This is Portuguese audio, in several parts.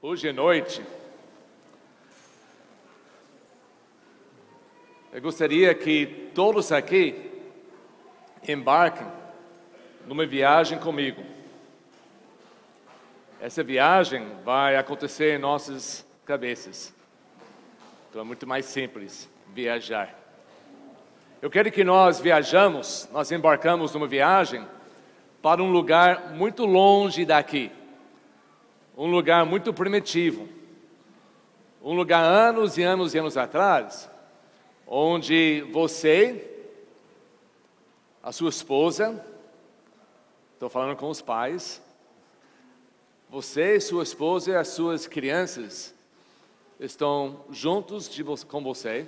Hoje à noite, eu gostaria que todos aqui embarquem numa viagem comigo. Essa viagem vai acontecer em nossas cabeças. Então é muito mais simples viajar. Eu quero que nós embarcamos numa viagem para um lugar muito longe daqui. Um lugar muito primitivo. Um lugar anos e anos e anos atrás, onde você, a sua esposa, estou falando com os pais, você, sua esposa e as suas crianças estão juntos com você.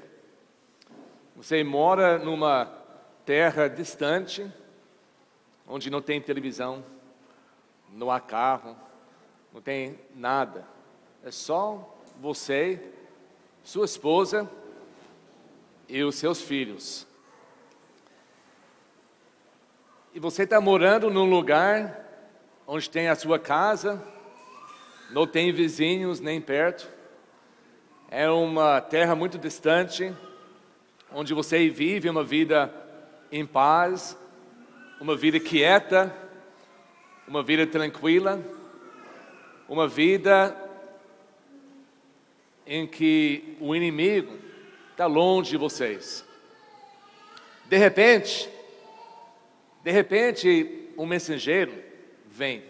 Você mora numa terra distante, onde não tem televisão, não há carro, não tem nada. É só você, sua esposa e os seus filhos. E você está morando num lugar onde tem a sua casa, não tem vizinhos nem perto. É uma terra muito distante, onde você vive uma vida em paz, uma vida quieta, uma vida tranquila, uma vida em que o inimigo está longe de vocês. De repente, um mensageiro vem.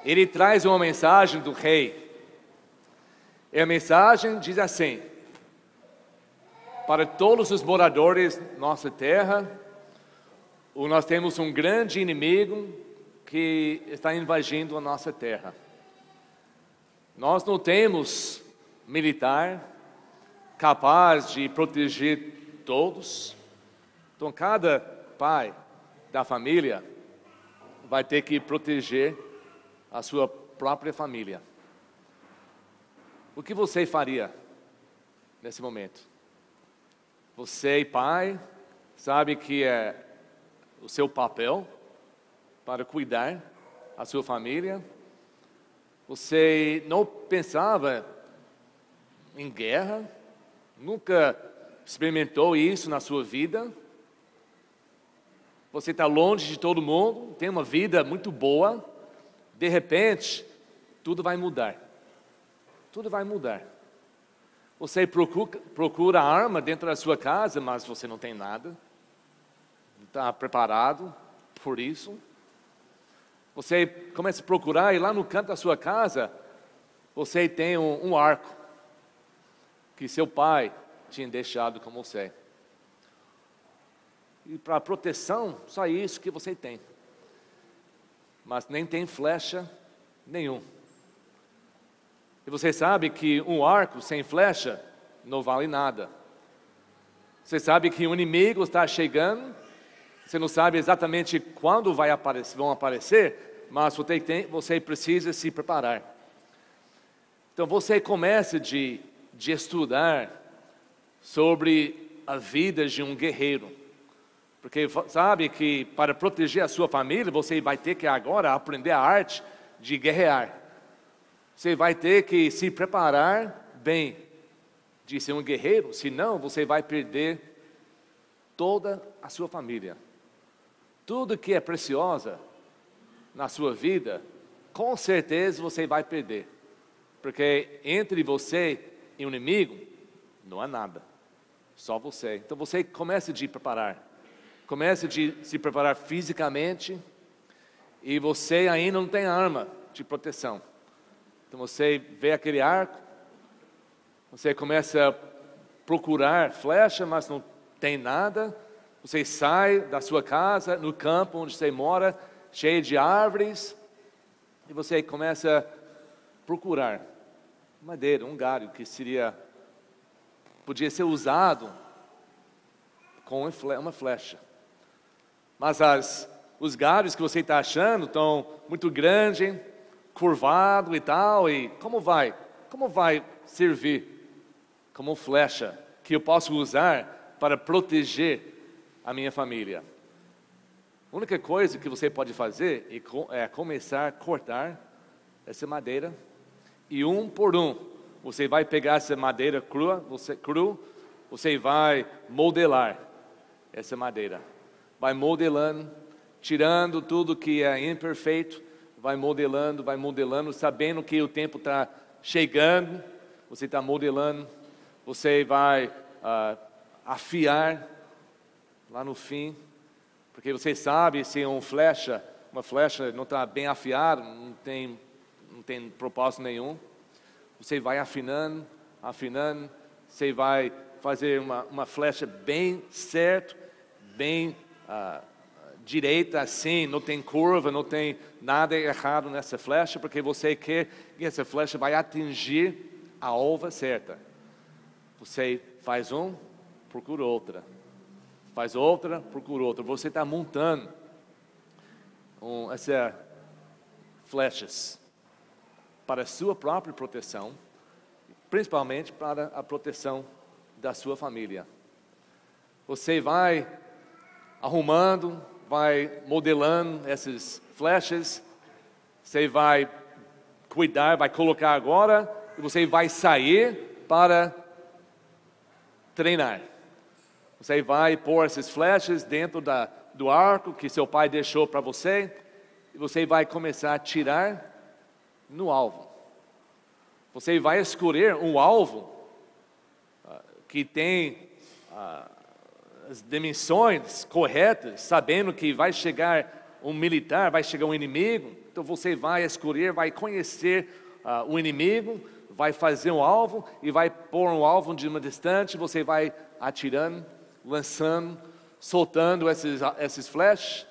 Ele traz uma mensagem do rei. E a mensagem diz assim: para todos os moradores da nossa terra, nós temos um grande inimigo que está invadindo a nossa terra. Nós não temos militar capaz de proteger todos. Então cada pai da família vai ter que proteger a sua própria família. O que você faria nesse momento? Você, pai, sabe que é o seu papel para cuidar da sua família. Você não pensava em guerra, nunca experimentou isso na sua vida. Você está longe de todo mundo, tem uma vida muito boa. De repente, tudo vai mudar. Tudo vai mudar. Você procura arma dentro da sua casa, mas você não tem nada. Não está preparado por isso. Você começa a procurar e lá no canto da sua casa, você tem um arco que seu pai tinha deixado com você. E para proteção, só isso que você tem. Mas nem tem flecha nenhum. E você sabe que um arco sem flecha não vale nada. Você sabe que o inimigo está chegando. Você não sabe exatamente quando vão aparecer, mas você precisa se preparar. Então você começa de estudar sobre a vida de um guerreiro. Porque sabe que para proteger a sua família, você vai ter que agora aprender a arte de guerrear. Você vai ter que se preparar bem de ser um guerreiro, senão você vai perder toda a sua família. Tudo que é preciosa na sua vida, com certeza você vai perder. Porque entre você e o inimigo, não há nada. Só você. Então você começa a se preparar. Começa a se preparar fisicamente. E você ainda não tem arma de proteção. Então você vê aquele arco. Você começa a procurar flecha, mas não tem nada. Você sai da sua casa, no campo onde você mora, cheio de árvores, e você começa a procurar madeira, um galho que podia ser usado com uma flecha. Mas os galhos que você está achando estão muito grandes, curvados e tal, e como vai servir como flecha que eu posso usar para proteger a minha família? A única coisa que você pode fazer é começar a cortar essa madeira, e um por um, você vai pegar essa madeira crua, você vai modelar essa madeira. Vai modelando, tirando tudo que é imperfeito, vai modelando, sabendo que o tempo está chegando, você está modelando, você vai afiar lá no fim, porque você sabe se uma flecha não está bem afiada, não tem propósito nenhum. Você vai afinando, você vai fazer uma flecha bem certa, bem direita assim, não tem curva, não tem nada errado nessa flecha, porque você quer que essa flecha vai atingir a alva certa. Você faz um, procura outra. Faz outra, procura outra. Você está montando essas flechas para a sua própria proteção, principalmente para a proteção da sua família. Você vai arrumando, vai modelando essas flechas, você vai cuidar, vai colocar agora, e você vai sair para treinar. Você vai pôr essas flechas dentro do arco que seu pai deixou para você, e você vai começar a tirar no alvo. Você vai escolher um alvo que tem as dimensões corretas, sabendo que vai chegar um militar, vai chegar um inimigo. Então você vai escolher, vai conhecer o inimigo, vai fazer um alvo e vai pôr um alvo de uma distância. Você vai atirando, lançando, soltando esses flashes,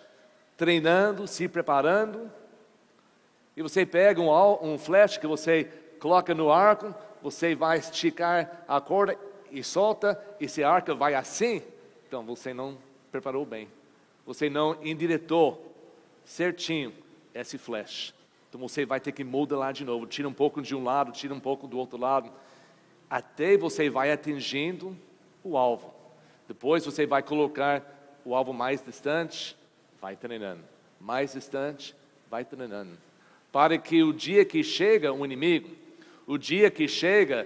treinando, se preparando. E você pega um flash que você coloca no arco, você vai esticar a corda e solta, e se a arca vai assim, então você não preparou bem. Você não endireitou certinho esse flash. Então você vai ter que modelar de novo. Tira um pouco de um lado, tira um pouco do outro lado, até você vai atingindo o alvo. Depois você vai colocar o alvo mais distante, vai treinando. Mais distante, vai treinando. Para que o dia que chega um inimigo, o dia que chega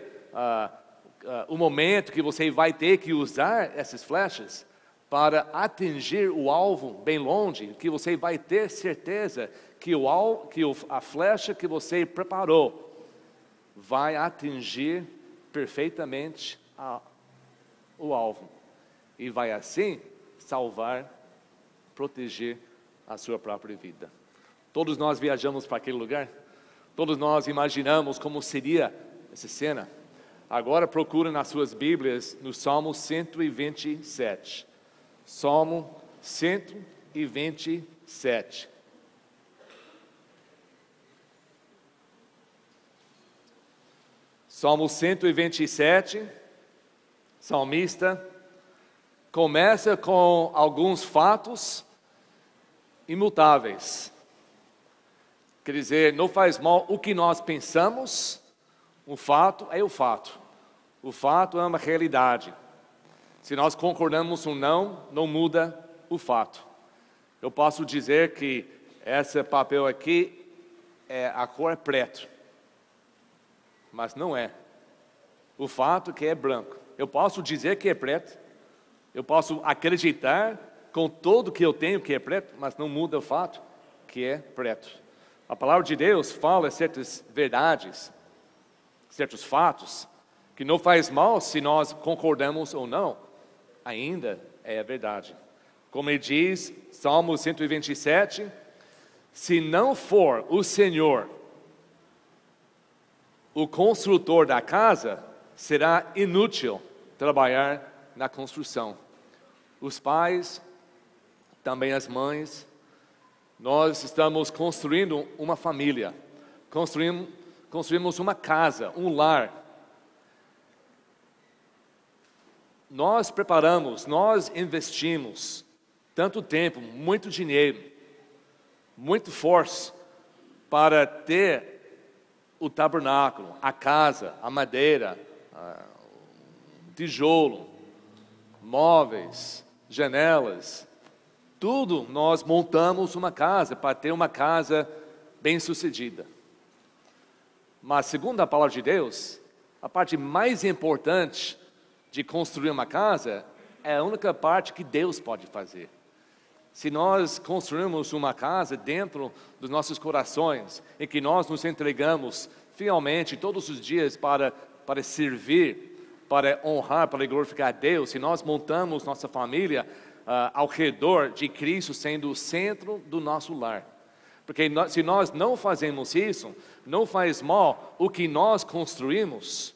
o momento que você vai ter que usar essas flechas para atingir o alvo bem longe, que você vai ter certeza que a flecha que você preparou vai atingir perfeitamente o alvo. E vai assim salvar, proteger a sua própria vida. Todos nós viajamos para aquele lugar. Todos nós imaginamos como seria essa cena. Agora procura nas suas Bíblias no Salmo 127. Salmo 127. Salmo 127, salmista, começa com alguns fatos imutáveis. Quer dizer, não faz mal o que nós pensamos, o fato é o fato. O fato é uma realidade. Se nós concordamos ou não, não muda o fato. Eu posso dizer que esse papel aqui, a cor é preto, mas não é. O fato é que é branco. Eu posso dizer que é preto, eu posso acreditar com tudo que eu tenho que é preto, mas não muda o fato que é preto. A palavra de Deus fala certas verdades, certos fatos, que não faz mal se nós concordamos ou não, ainda é a verdade. Como ele diz, Salmo 127, se não for o Senhor o construtor da casa, será inútil trabalhar na construção. Os pais, também as mães, nós estamos construindo uma família, construímos uma casa, um lar. Nós preparamos, nós investimos tanto tempo, muito dinheiro, muito esforço para ter o tabernáculo, a casa, a madeira, o tijolo, móveis, janelas. Tudo nós montamos uma casa para ter uma casa bem sucedida. Mas segundo a palavra de Deus, a parte mais importante de construir uma casa é a única parte que Deus pode fazer. Se nós construirmos uma casa dentro dos nossos corações, em que nós nos entregamos fielmente todos os dias para servir, para honrar, para glorificar a Deus, se nós montamos nossa família ao redor de Cristo sendo o centro do nosso lar. Porque se nós não fazemos isso, não faz mal, o que nós construímos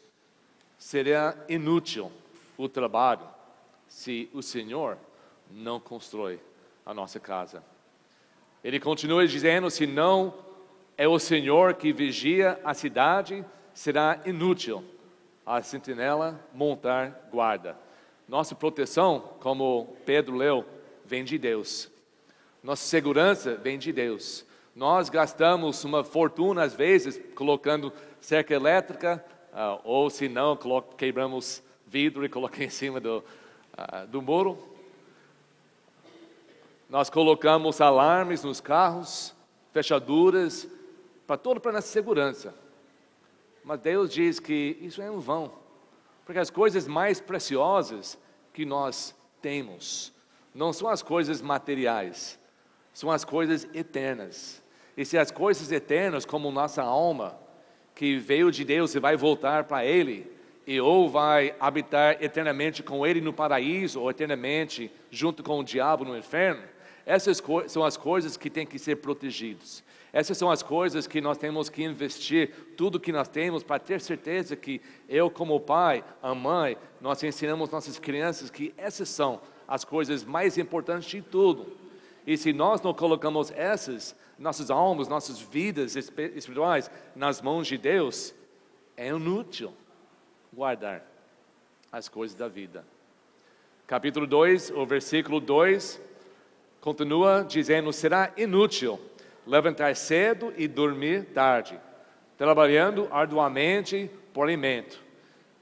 seria inútil o trabalho, se o Senhor não constrói a nossa casa. Ele continua dizendo, se não é o Senhor que vigia a cidade, será inútil a sentinela montar guarda. Nossa proteção, como Pedro leu, vem de Deus. Nossa segurança vem de Deus. Nós gastamos uma fortuna às vezes colocando cerca elétrica, ou se não, quebramos vidro e colocamos em cima do muro. Nós colocamos alarmes nos carros, fechaduras, para nossa segurança. Mas Deus diz que isso é em vão, porque as coisas mais preciosas que nós temos não são as coisas materiais, são as coisas eternas. E se as coisas eternas, como nossa alma, que veio de Deus e vai voltar para Ele, e ou vai habitar eternamente com Ele no paraíso, ou eternamente junto com o diabo no inferno, essas são as coisas que têm que ser protegidas. Essas são as coisas que nós temos que investir, tudo que nós temos, para ter certeza que eu, como pai, a mãe, nós ensinamos nossas crianças que essas são as coisas mais importantes de tudo. E se nós não colocamos nossas almas, nossas vidas espirituais nas mãos de Deus, é inútil guardar as coisas da vida. Capítulo 2, o versículo 2, continua dizendo, será inútil levantar cedo e dormir tarde, trabalhando arduamente por alimento.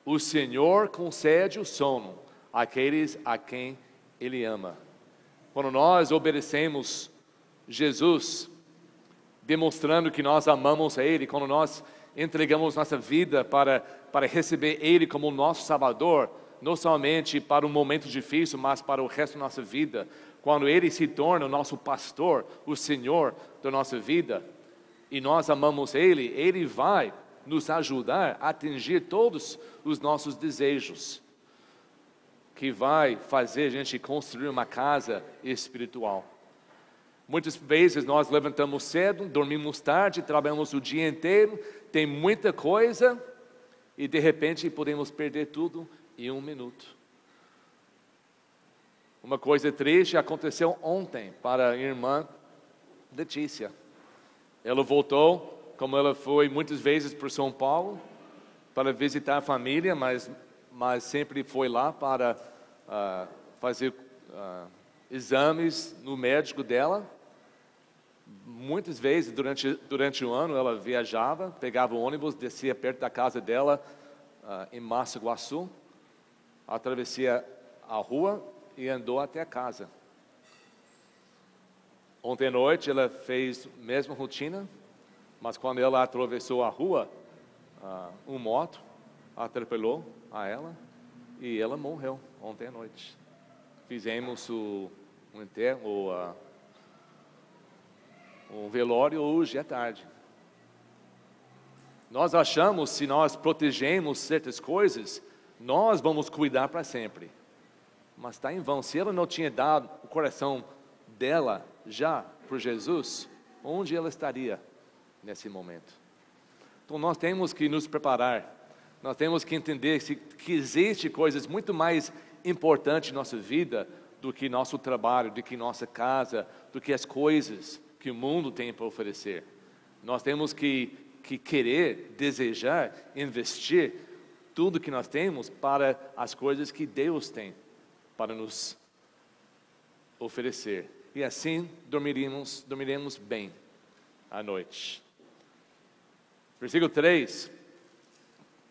O Senhor concede o sono àqueles a quem Ele ama. Quando nós obedecemos Jesus, demonstrando que nós amamos a Ele, quando nós entregamos nossa vida para receber Ele como nosso Salvador, não somente para um momento difícil, mas para o resto da nossa vida, quando Ele se torna o nosso pastor, o Senhor da nossa vida, e nós amamos Ele, Ele vai nos ajudar a atingir todos os nossos desejos, que vai fazer a gente construir uma casa espiritual. Muitas vezes nós levantamos cedo, dormimos tarde, trabalhamos o dia inteiro, tem muita coisa, e de repente podemos perder tudo em 1 minuto. Uma coisa triste aconteceu ontem para a irmã Letícia. Ela voltou, como ela foi muitas vezes para São Paulo, para visitar a família, mas sempre foi lá para fazer exames no médico dela. Muitas vezes durante o ano ela viajava, pegava o ônibus, descia perto da casa dela em Massa Guaçu, atravessia a rua e andou até a casa. Ontem à noite ela fez a mesma rotina, mas quando ela atravessou a rua, um moto atropelou a ela e ela morreu ontem à noite. Fizemos um velório hoje à tarde. Nós achamos, se nós protegemos certas coisas, nós vamos cuidar para sempre. Mas está em vão. Se ela não tinha dado o coração dela já por Jesus, onde ela estaria nesse momento? Então nós temos que nos preparar. Nós temos que entender que existe coisas muito mais importantes em nossa vida do que nosso trabalho, do que nossa casa, do que as coisas que o mundo tem para oferecer. Nós temos que querer, desejar, investir tudo que nós temos para as coisas que Deus tem para nos oferecer. E assim dormiremos bem à noite. Versículo 3,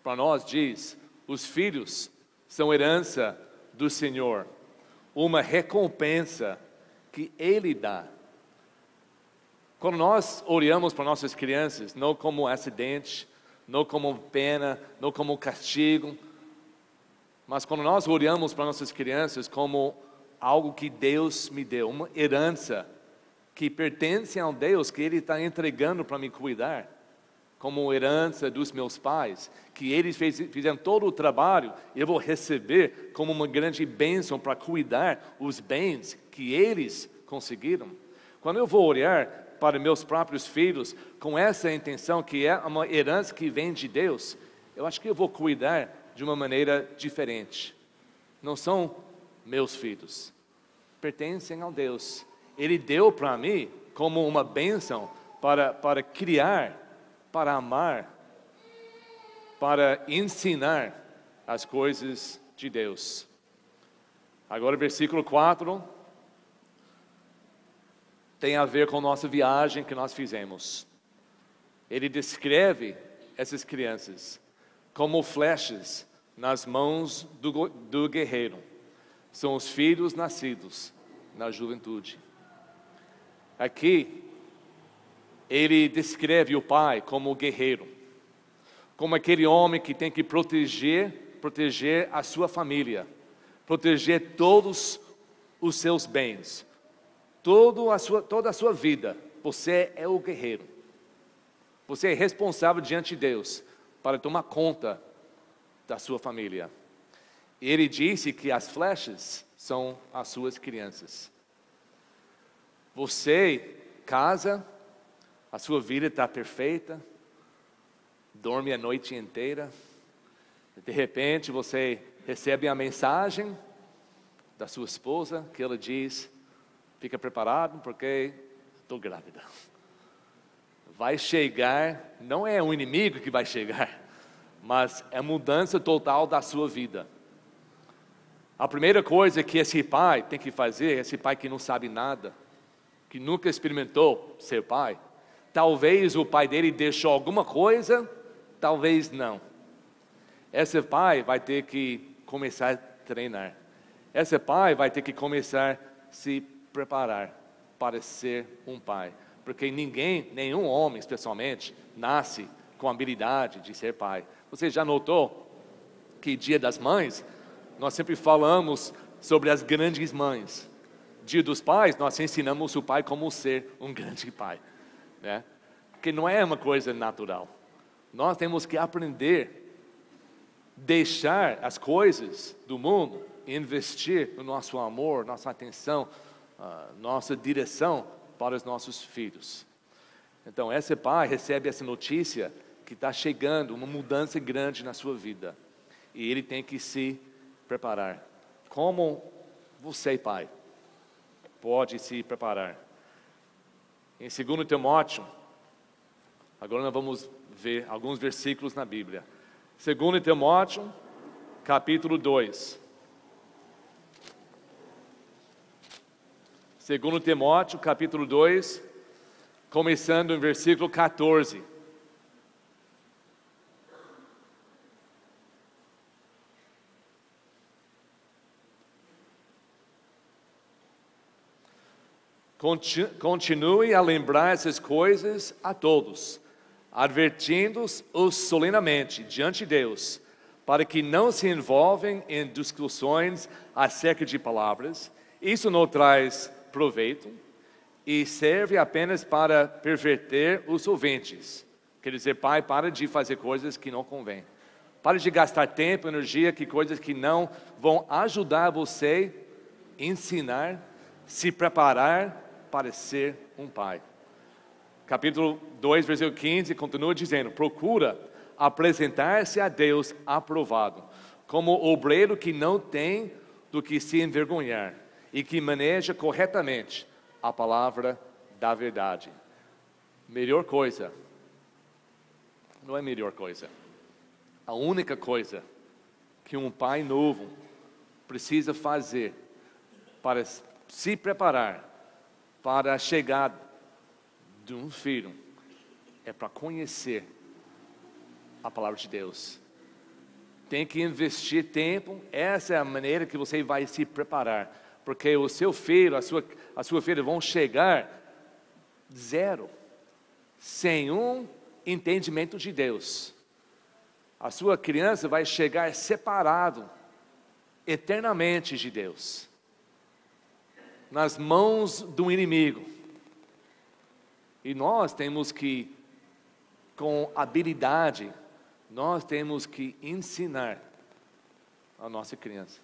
para nós diz, os filhos são herança do Senhor, uma recompensa que Ele dá. Quando nós olhamos para nossas crianças, não como um acidente, não como pena, não como castigo, mas quando nós olhamos para nossas crianças como algo que Deus me deu, uma herança que pertence a um Deus que Ele está entregando para me cuidar, como herança dos meus pais, que eles fizeram todo o trabalho, eu vou receber como uma grande bênção para cuidar os bens que eles conseguiram. Quando eu vou olhar para meus próprios filhos com essa intenção, que é uma herança que vem de Deus, eu acho que eu vou cuidar de uma maneira diferente. Não são meus filhos, pertencem a Deus. Ele deu para mim como uma bênção para criar, para amar, para ensinar as coisas de Deus. Agora, versículo 4 tem a ver com a nossa viagem que nós fizemos. Ele descreve essas crianças como flechas nas mãos do guerreiro. São os filhos nascidos na juventude. Aqui, ele descreve o pai como o guerreiro, como aquele homem que tem que proteger a sua família, proteger todos os seus bens, toda a sua vida. Você é o guerreiro. Você é responsável diante de Deus para tomar conta da sua família. Ele disse que as flechas são as suas crianças. Você casa, a sua vida está perfeita, dorme a noite inteira, de repente você recebe a mensagem da sua esposa, que ela diz: fica preparado porque estou grávida. Vai chegar, não é um inimigo que vai chegar, mas é mudança total da sua vida. A primeira coisa que esse pai tem que fazer, esse pai que não sabe nada, que nunca experimentou ser pai, talvez o pai dele deixou alguma coisa, talvez não. Esse pai vai ter que começar a treinar. Esse pai vai ter que começar a se preparar para ser um pai. Porque nenhum homem especialmente, nasce com a habilidade de ser pai. Você já notou que Dia das Mães, nós sempre falamos sobre as grandes mães. Dia dos Pais, nós ensinamos o pai como ser um grande pai, né? Porque não é uma coisa natural. Nós temos que aprender, deixar as coisas do mundo e investir no nosso amor, nossa atenção, nossa direção para os nossos filhos. Então, esse pai recebe essa notícia que está chegando uma mudança grande na sua vida. E ele tem que se preparar. Como você, pai, pode se preparar? Em 2 Timóteo, agora nós vamos ver alguns versículos na Bíblia. 2 Timóteo, capítulo 2. 2 Timóteo, capítulo 2, começando em versículo 14. Continue a lembrar essas coisas a todos, advertindo-os solenemente diante de Deus, para que não se envolvem em discussões acerca de palavras. Isso não traz proveito e serve apenas para perverter os ouvintes. Quer dizer, pai, para de fazer coisas que não convém. Para de gastar tempo, energia, coisas que não vão ajudar você a ensinar, se preparar para ser um pai. Capítulo 2, versículo 15, continua dizendo: procura apresentar-se a Deus aprovado, como obreiro que não tem do que se envergonhar, e que maneja corretamente a palavra da verdade. Melhor coisa, não é melhor coisa, a única coisa que um pai novo precisa fazer para se preparar para a chegada de um filho é para conhecer a palavra de Deus. Tem que investir tempo. Essa é a maneira que você vai se preparar, porque o seu filho, a sua filha vão chegar zero, sem um entendimento de Deus. a sua criança vai chegar separado eternamente de Deus, nas mãos do inimigo. E nós temos que, com habilidade, nós temos que ensinar a nossa criança.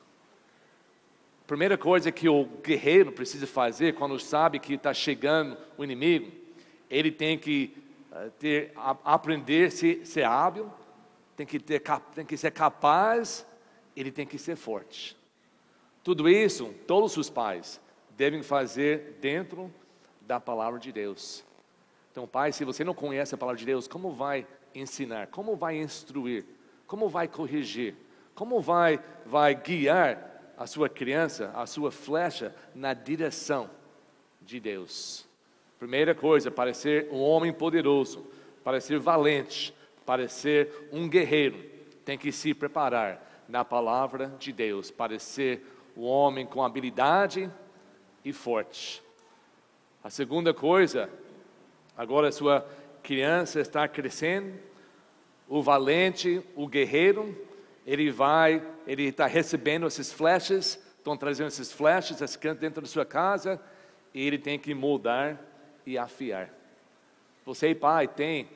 A primeira coisa que o guerreiro precisa fazer quando sabe que está chegando o inimigo, ele tem que aprender a ser hábil, tem que ser capaz, ele tem que ser forte. Tudo isso, todos os pais devem fazer dentro da palavra de Deus. Então, pai, se você não conhece a palavra de Deus, como vai ensinar? Como vai instruir? Como vai corrigir? Como vai guiar a sua criança, a sua flecha na direção de Deus? Primeira coisa, para ser um homem poderoso, para ser valente, para ser um guerreiro, tem que se preparar na palavra de Deus, para ser um homem com habilidade e forte. A segunda coisa, agora a sua criança está crescendo, o valente, o guerreiro, ele está recebendo essas flechas, estão trazendo essas flechas, as crianças dentro da sua casa, e ele tem que moldar e afiar. Você, pai, tem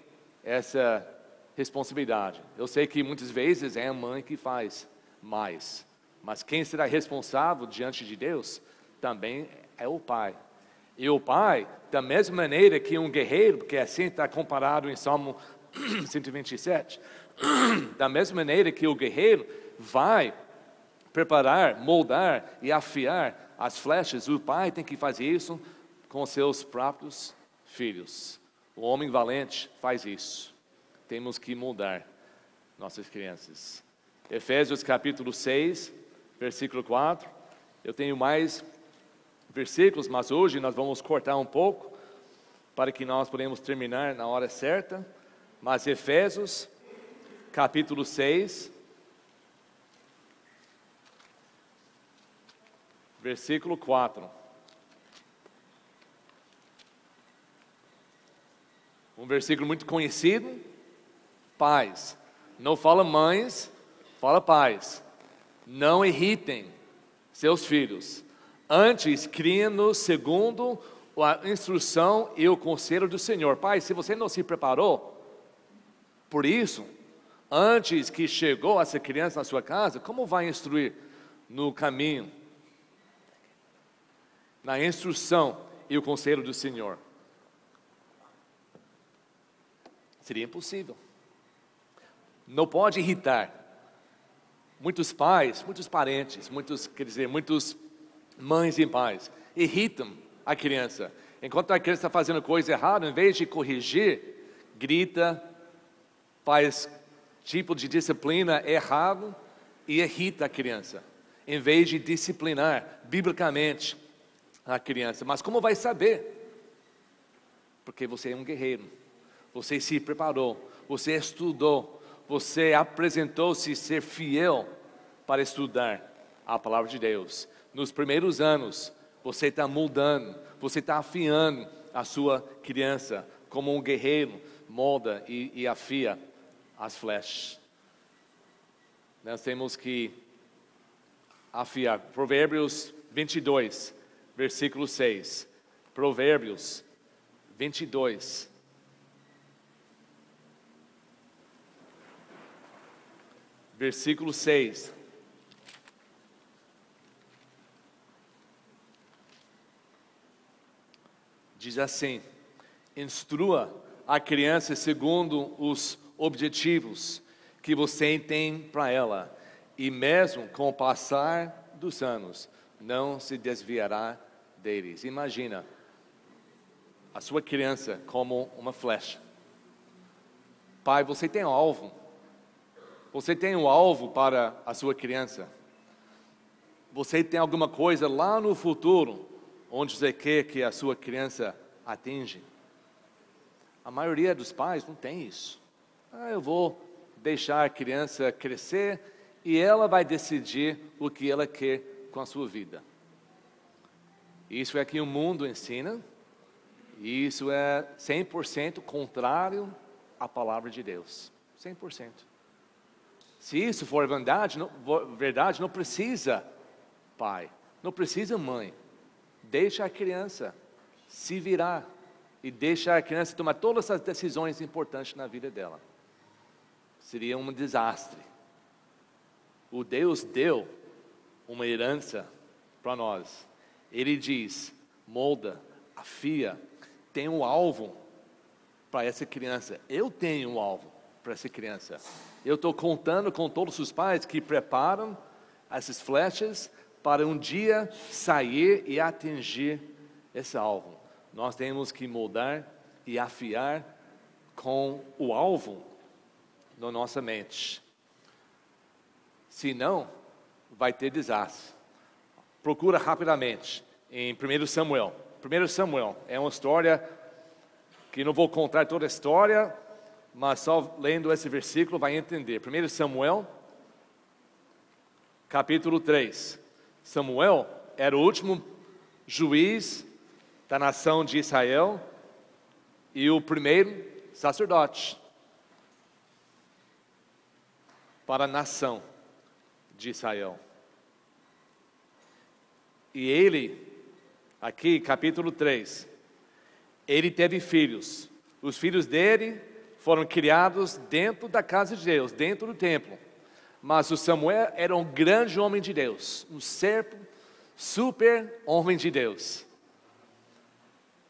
essa responsabilidade. Eu sei que muitas vezes é a mãe que faz mais, mas quem será responsável diante de Deus também é o pai. E o pai, da mesma maneira que um guerreiro, porque assim está comparado em Salmo 127, da mesma maneira que o guerreiro vai preparar, moldar e afiar as flechas, o pai tem que fazer isso com seus próprios filhos. O homem valente faz isso. Temos que moldar nossas crianças. Efésios capítulo 6, versículo 4. Eu tenho mais versículos, mas hoje nós vamos cortar um pouco, para que nós podemos terminar na hora certa. Mas Efésios capítulo 6, versículo 4. Um versículo muito conhecido. Pais, não fala mães, fala pais. Não irritem seus filhos. Antes, criem-nos segundo a instrução e o conselho do Senhor. Pai, se você não se preparou por isso, antes que chegou essa criança na sua casa, como vai instruir no caminho, na instrução e o conselho do Senhor? Seria impossível. Não pode irritar. Muitos pais, muitos parentes, muitos mães e pais irritam a criança. Enquanto a criança está fazendo coisa errada, em vez de corrigir, grita, faz tipo de disciplina errado e irrita a criança, em vez de disciplinar biblicamente a criança. Mas como vai saber? Porque você é um guerreiro, você se preparou, você estudou, você apresentou-se ser fiel para estudar a palavra de Deus. Nos primeiros anos, você está moldando, você está afiando a sua criança, como um guerreiro molda e afia as flechas. Nós temos que afiar. Provérbios 22, versículo 6. Provérbios 22. Versículo 6. Diz assim: instrua a criança segundo os objetivos que você tem para ela, e mesmo com o passar dos anos, não se desviará deles. Imagina a sua criança como uma flecha. Pai, você tem um alvo. Você tem um alvo para a sua criança. Você tem alguma coisa lá no futuro onde você quer que a sua criança atinja. A maioria dos pais não tem isso. Eu vou deixar a criança crescer e ela vai decidir o que ela quer com a sua vida. Isso é que o mundo ensina, e isso é 100% contrário à palavra de Deus. 100%. Se isso for verdade, não precisa pai, não precisa mãe. Deixa a criança se virar e deixa a criança tomar todas as decisões importantes na vida dela. Seria um desastre. O Deus deu uma herança para nós. Ele diz, molda, afia, tem um alvo para essa criança. Eu tenho um alvo para essa criança. Eu estou contando com todos os pais que preparam essas flechas para um dia sair e atingir esse alvo. Nós temos que moldar e afiar com o alvo na nossa mente. Senão, vai ter desastre. Procura rapidamente em 1 Samuel. 1 Samuel é uma história que não vou contar toda a história, mas só lendo esse versículo vai entender. 1 Samuel, capítulo 3. Samuel era o último juiz da nação de Israel e o primeiro sacerdote para a nação de Israel. E ele, aqui capítulo 3, ele teve filhos. Os filhos dele foram criados dentro da casa de Deus, dentro do templo. Mas o Samuel era um grande homem de Deus, um super homem de Deus.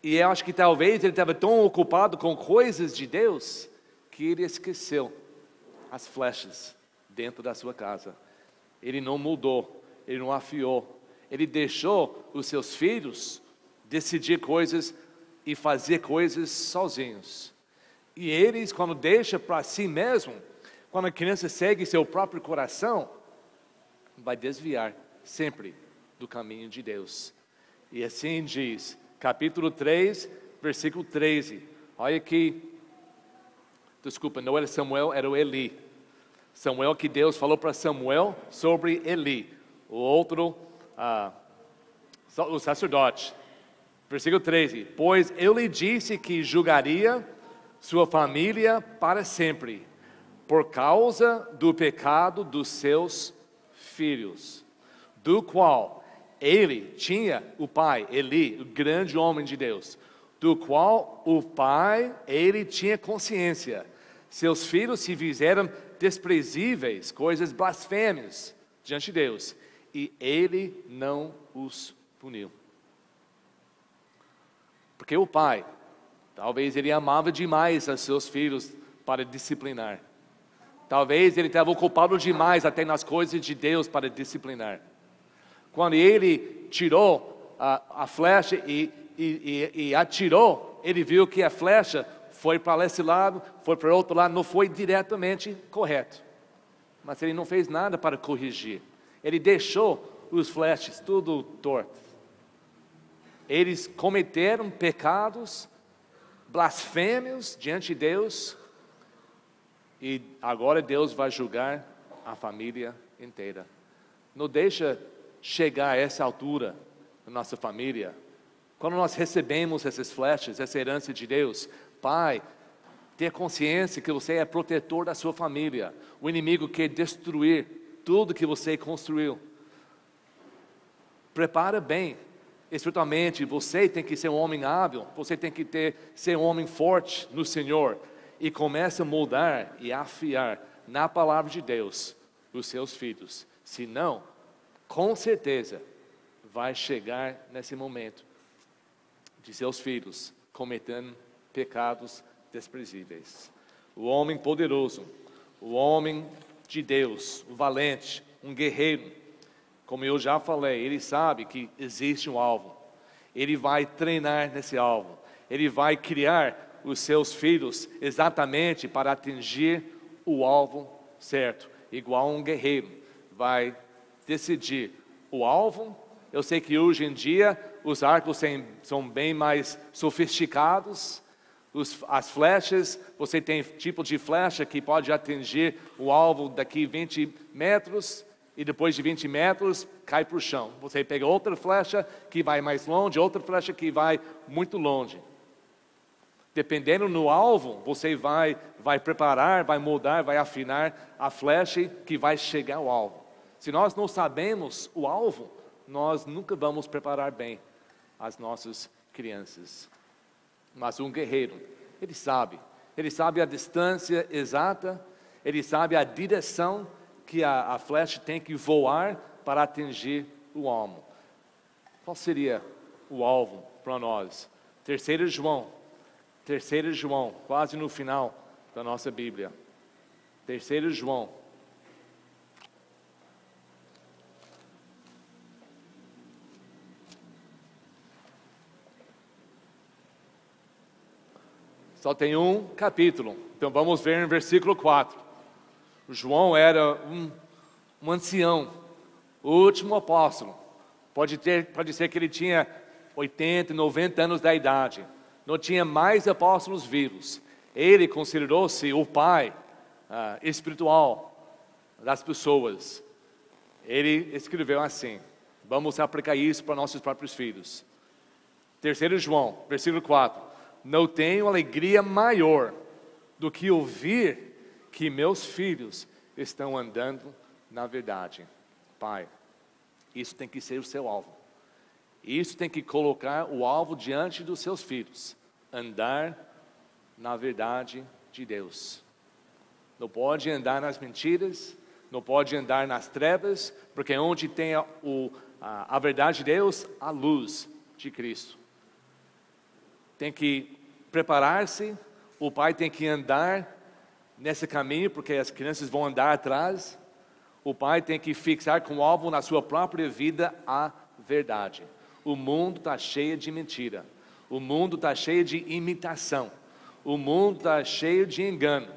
E eu acho que talvez ele estava tão ocupado com coisas de Deus, que ele esqueceu as flechas dentro da sua casa. Ele não mudou, ele não afiou. Ele deixou os seus filhos decidir coisas e fazer coisas sozinhos. E eles, quando deixam para si mesmo, quando a criança segue seu próprio coração, vai desviar sempre do caminho de Deus. E assim diz, capítulo 3, versículo 13. Olha aqui, desculpa, não era Samuel, era o Eli. Samuel, que Deus falou para Samuel sobre Eli, o outro, o sacerdote. Versículo 13, pois eu lhe disse que julgaria sua família para sempre, por causa do pecado dos seus filhos, do qual ele tinha o pai, Eli, o grande homem de Deus, do qual o pai, ele tinha consciência. Seus filhos se fizeram desprezíveis, coisas blasfêmias diante de Deus, e ele não os puniu. Porque o pai, talvez ele amava demais a seus filhos para disciplinar. Talvez ele estava ocupado demais até nas coisas de Deus para disciplinar. Quando ele tirou a flecha e atirou, ele viu que a flecha foi para esse lado, foi para o outro lado, não foi diretamente correto. Mas ele não fez nada para corrigir. Ele deixou os flechas tudo torto. Eles cometeram pecados, blasfêmios diante de Deus, e agora Deus vai julgar a família inteira. Não deixa chegar a essa altura na nossa família. Quando nós recebemos essas flechas, essa herança de Deus, pai, tenha consciência que você é protetor da sua família. O inimigo quer destruir tudo que você construiu. Prepara bem. Espiritualmente, você tem que ser um homem hábil, você tem que ser um homem forte no Senhor, e começa a moldar e afiar na palavra de Deus os seus filhos. Senão, com certeza, vai chegar nesse momento de seus filhos cometendo pecados desprezíveis. O homem poderoso, o homem de Deus, o valente, um guerreiro, como eu já falei, ele sabe que existe um alvo. Ele vai treinar nesse alvo. Ele vai criar os seus filhos exatamente para atingir o alvo certo. Igual um guerreiro vai decidir o alvo. Eu sei que hoje em dia os arcos são bem mais sofisticados. As flechas, você tem tipo de flecha que pode atingir o alvo daqui 20 metros. E depois de 20 metros, cai para o chão. Você pega outra flecha que vai mais longe, outra flecha que vai muito longe. Dependendo no alvo, você vai preparar, vai moldar, vai afinar a flecha que vai chegar ao alvo. Se nós não sabemos o alvo, nós nunca vamos preparar bem as nossas crianças. Mas um guerreiro, ele sabe a distância exata, ele sabe a direção que a flecha tem que voar para atingir o alvo. Qual seria o alvo para nós? 3 João, quase no final da nossa Bíblia. 3 João. Só tem um capítulo, então vamos ver no versículo 4. João era um ancião, o último apóstolo. Pode ser que ele tinha 80, 90 anos da idade. Não tinha mais apóstolos vivos. Ele considerou-se o pai espiritual das pessoas. Ele escreveu assim, vamos aplicar isso para nossos próprios filhos. 3 João, versículo 4. Não tenho alegria maior do que ouvir que meus filhos estão andando na verdade. Pai, isso tem que ser o seu alvo. Isso tem que colocar o alvo diante dos seus filhos. Andar na verdade de Deus. Não pode andar nas mentiras, não pode andar nas trevas, porque onde tem a verdade de Deus, a luz de Cristo. Tem que preparar-se, o pai tem que andar nesse caminho, porque as crianças vão andar atrás. O pai tem que fixar com alvo na sua própria vida a verdade. O mundo está cheio de mentira. O mundo está cheio de imitação. O mundo está cheio de engano.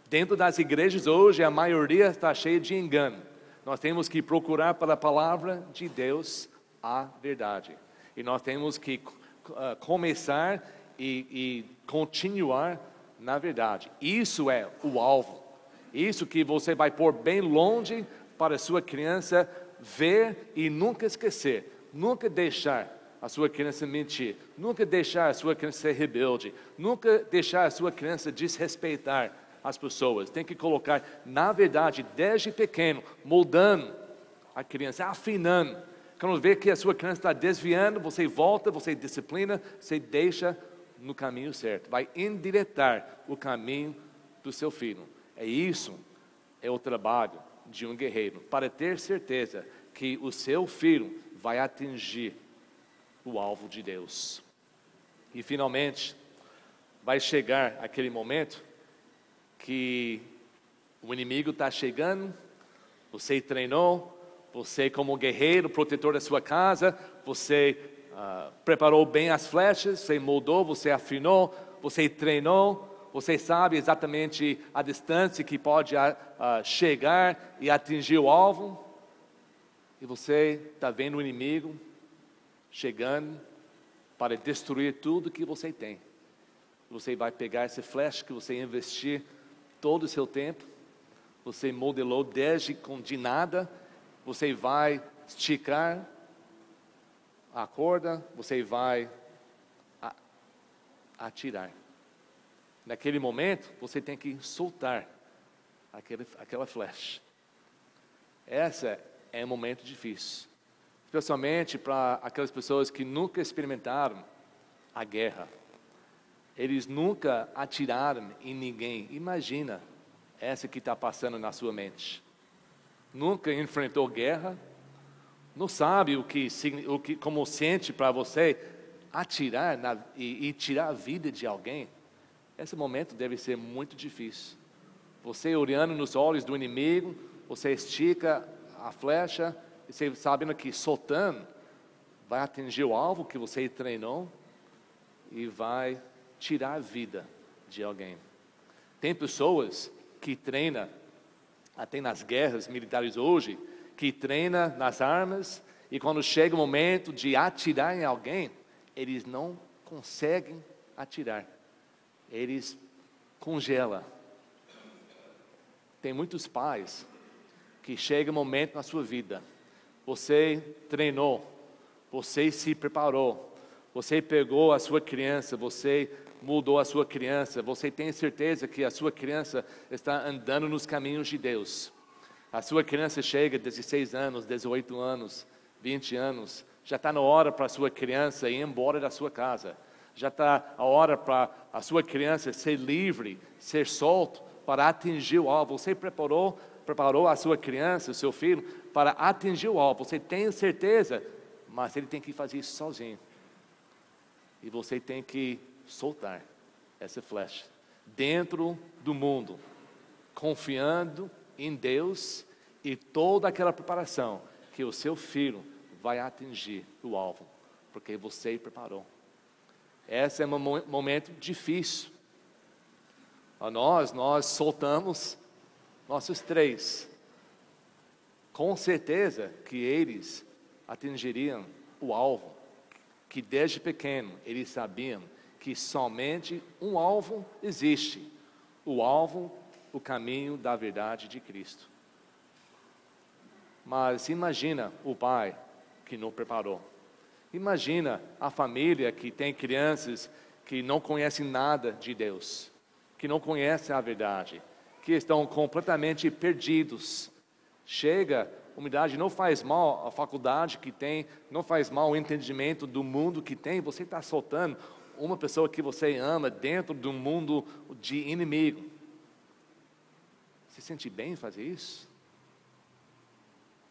Dentro das igrejas hoje, a maioria está cheia de engano. Nós temos que procurar pela palavra de Deus a verdade. E nós temos que começar e continuar na verdade. Isso é o alvo. Isso que você vai pôr bem longe para a sua criança ver e nunca esquecer. Nunca deixar a sua criança mentir. Nunca deixar a sua criança ser rebelde. Nunca deixar a sua criança desrespeitar as pessoas. Tem que colocar na verdade desde pequeno, moldando a criança, afinando. Quando vê que a sua criança está desviando, você volta, você disciplina, você deixa no caminho certo. Vai endireitar o caminho do seu filho. Isso é o trabalho de um guerreiro, para ter certeza que o seu filho vai atingir o alvo de Deus. E finalmente, vai chegar aquele momento que o inimigo está chegando, você treinou, você como guerreiro, protetor da sua casa, você preparou bem as flechas, você moldou, você afinou, você treinou, você sabe exatamente a distância que pode chegar e atingir o alvo. E você está vendo o inimigo chegando para destruir tudo que você tem. Você vai pegar essa flecha que você investir todo o seu tempo, você modelou desde de nada, você vai esticar a corda, você vai atirar. Naquele momento, você tem que soltar aquela flecha. Esse é um momento difícil, especialmente para aquelas pessoas que nunca experimentaram a guerra. Eles nunca atiraram em ninguém. Imagina essa que está passando na sua mente. Nunca enfrentou guerra, não sabe como sente para você atirar e tirar a vida de alguém. Esse momento deve ser muito difícil. Você olhando nos olhos do inimigo, você estica a flecha, e você sabendo que soltando vai atingir o alvo que você treinou e vai tirar a vida de alguém. Tem pessoas que treinam, até nas guerras militares hoje, que treinam nas armas, e quando chega o momento de atirar em alguém, eles não conseguem atirar. Eles congelam. Tem muitos pais que chega um momento na sua vida, você treinou, você se preparou, você pegou a sua criança, você mudou a sua criança, você tem certeza que a sua criança está andando nos caminhos de Deus. A sua criança chega a 16 anos, 18 anos, 20 anos, já está na hora para a sua criança ir embora da sua casa. Já está a hora para a sua criança ser livre, ser solto para atingir o alvo. Você preparou a sua criança, o seu filho, para atingir o alvo. Você tem certeza, mas ele tem que fazer isso sozinho. E você tem que soltar essa flecha dentro do mundo, confiando em Deus e toda aquela preparação que o seu filho vai atingir o alvo, porque você preparou. Esse é um momento difícil. Nós soltamos nossos 3. Com certeza que eles atingiriam o alvo, que desde pequeno eles sabiam que somente um alvo existe. O alvo, o caminho da verdade de Cristo. Mas imagina o pai que não preparou. Imagina a família que tem crianças que não conhecem nada de Deus, que não conhecem a verdade, que estão completamente perdidos. Chega, humildade não faz mal a faculdade que tem, não faz mal o entendimento do mundo que tem. Você está soltando uma pessoa que você ama dentro de um mundo de inimigo. Você sente bem em fazer isso?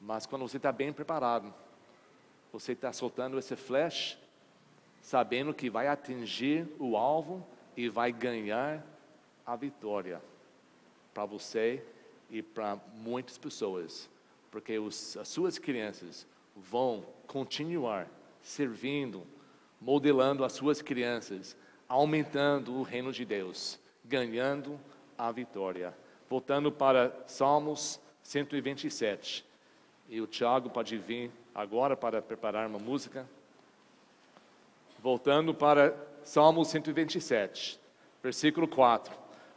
Mas quando você está bem preparado, você está soltando esse flash, sabendo que vai atingir o alvo e vai ganhar a vitória para você e para muitas pessoas, porque as suas crianças vão continuar servindo, modelando as suas crianças, aumentando o reino de Deus, ganhando a vitória. Voltando para Salmos 127, e o Tiago pode vir agora para preparar uma música. Voltando para Salmo 127, versículo 4.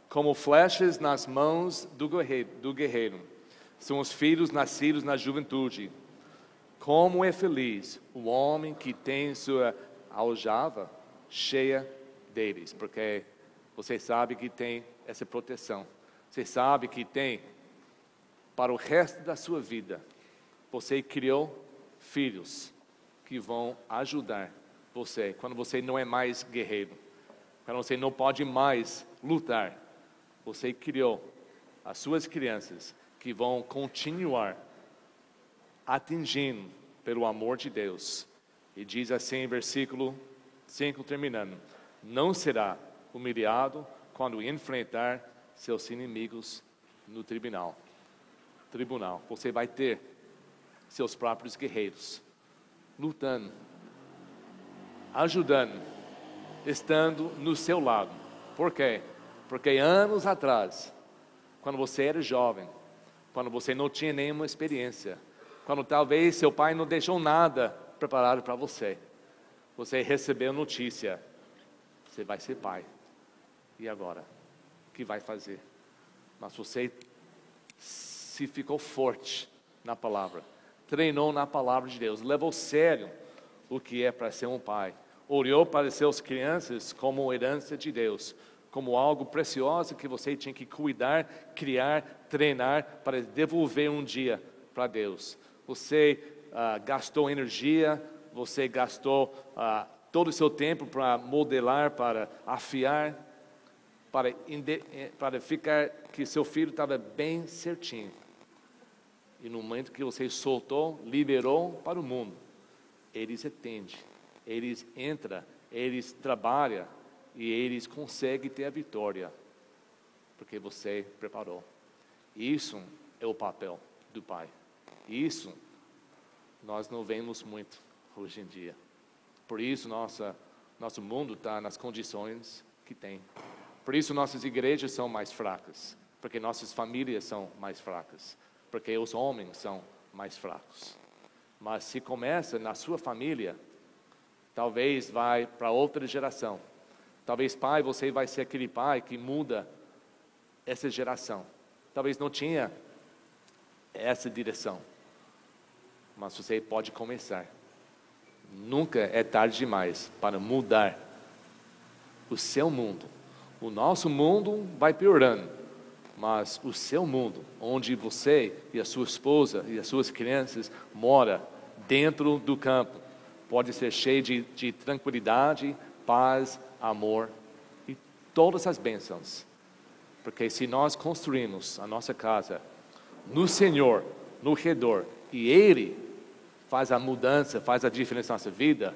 Como flechas nas mãos do guerreiro, são os filhos nascidos na juventude. Como é feliz o homem que tem sua aljava cheia deles, porque você sabe que tem essa proteção. Você sabe que tem para o resto da sua vida. Você criou filhos que vão ajudar você quando você não é mais guerreiro, quando você não pode mais lutar. Você criou as suas crianças que vão continuar atingindo pelo amor de Deus. E diz assim, versículo 5 terminando: não será humilhado quando enfrentar seus inimigos no tribunal. Você vai ter seus próprios guerreiros lutando, ajudando, estando no seu lado. Por quê? Porque anos atrás, quando você era jovem, quando você não tinha nenhuma experiência, quando talvez seu pai não deixou nada preparado para você, você recebeu notícia: você vai ser pai. E agora? O que vai fazer? Mas você se ficou forte na palavra, treinou na palavra de Deus, levou sério o que é para ser um pai, olhou para seus crianças como herança de Deus, como algo precioso que você tinha que cuidar, criar, treinar para devolver um dia para Deus. Você gastou energia, você gastou todo o seu tempo para modelar, para afiar, para ficar que seu filho estava bem certinho. E no momento que você soltou, liberou para o mundo, eles entendem, eles entram, eles trabalham e eles conseguem ter a vitória, porque você preparou. Isso é o papel do pai. Isso nós não vemos muito hoje em dia. Por isso nosso mundo está nas condições que tem. Por isso nossas igrejas são mais fracas, porque nossas famílias são mais fracas, porque os homens são mais fracos. Mas se começa na sua família, talvez vai para outra geração. Talvez, pai, você vai ser aquele pai que muda essa geração. Talvez não tinha essa direção, mas você pode começar. Nunca é tarde demais para mudar o seu mundo. O nosso mundo vai piorando, mas o seu mundo, onde você e a sua esposa e as suas crianças moram dentro do campo, pode ser cheio de tranquilidade, paz, amor e todas as bênçãos. Porque se nós construímos a nossa casa no Senhor, no redor, e Ele faz a mudança, faz a diferença na nossa vida,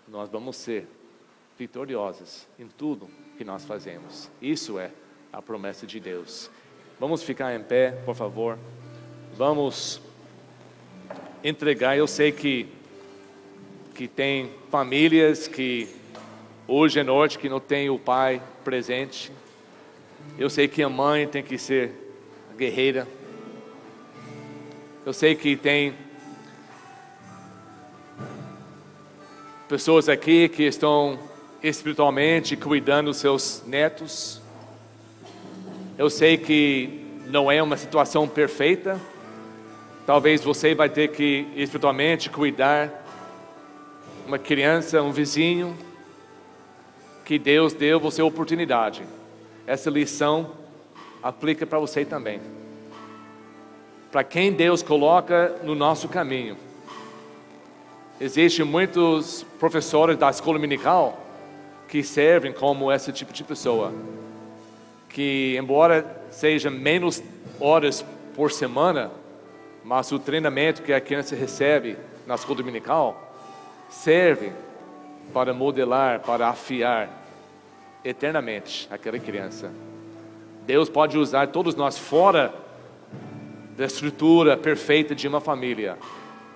nós vamos ser vitoriosos em tudo que nós fazemos. Isso é a promessa de Deus. Vamos ficar em pé, por favor. Vamos entregar. Eu sei que tem famílias que hoje à noite que não tem o pai presente. Eu sei que a mãe tem que ser guerreira. Eu sei que tem pessoas aqui que estão espiritualmente cuidando dos seus netos. Eu sei que não é uma situação perfeita. Talvez você vai ter que espiritualmente cuidar uma criança, um vizinho, que Deus deu você a oportunidade. Essa lição aplica para você também. Para quem Deus coloca no nosso caminho. Existem muitos professores da escola dominical que servem como esse tipo de pessoa. Que embora seja menos horas por semana, mas o treinamento que a criança recebe na escola dominical serve para modelar, para afiar eternamente aquela criança. Deus pode usar todos nós fora da estrutura perfeita de uma família,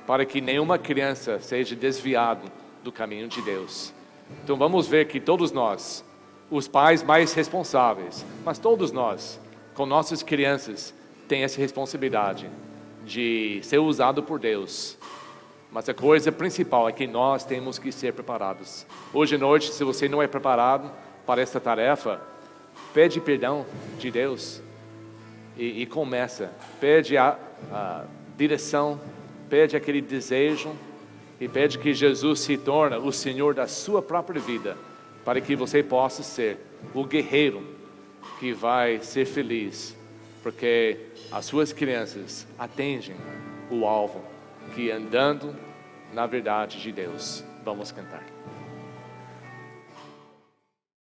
para que nenhuma criança seja desviada do caminho de Deus. Então vamos ver que todos nós, os pais mais responsáveis, mas todos nós, com nossas crianças, tem essa responsabilidade de ser usado por Deus. Mas a coisa principal é que nós temos que ser preparados. Hoje à noite, se você não é preparado para essa tarefa, pede perdão de Deus e começa. Pede a direção, pede aquele desejo e pede que Jesus se torne o Senhor da sua própria vida, para que você possa ser o guerreiro que vai ser feliz, porque as suas crianças atingem o alvo, que andando na verdade de Deus. Vamos cantar.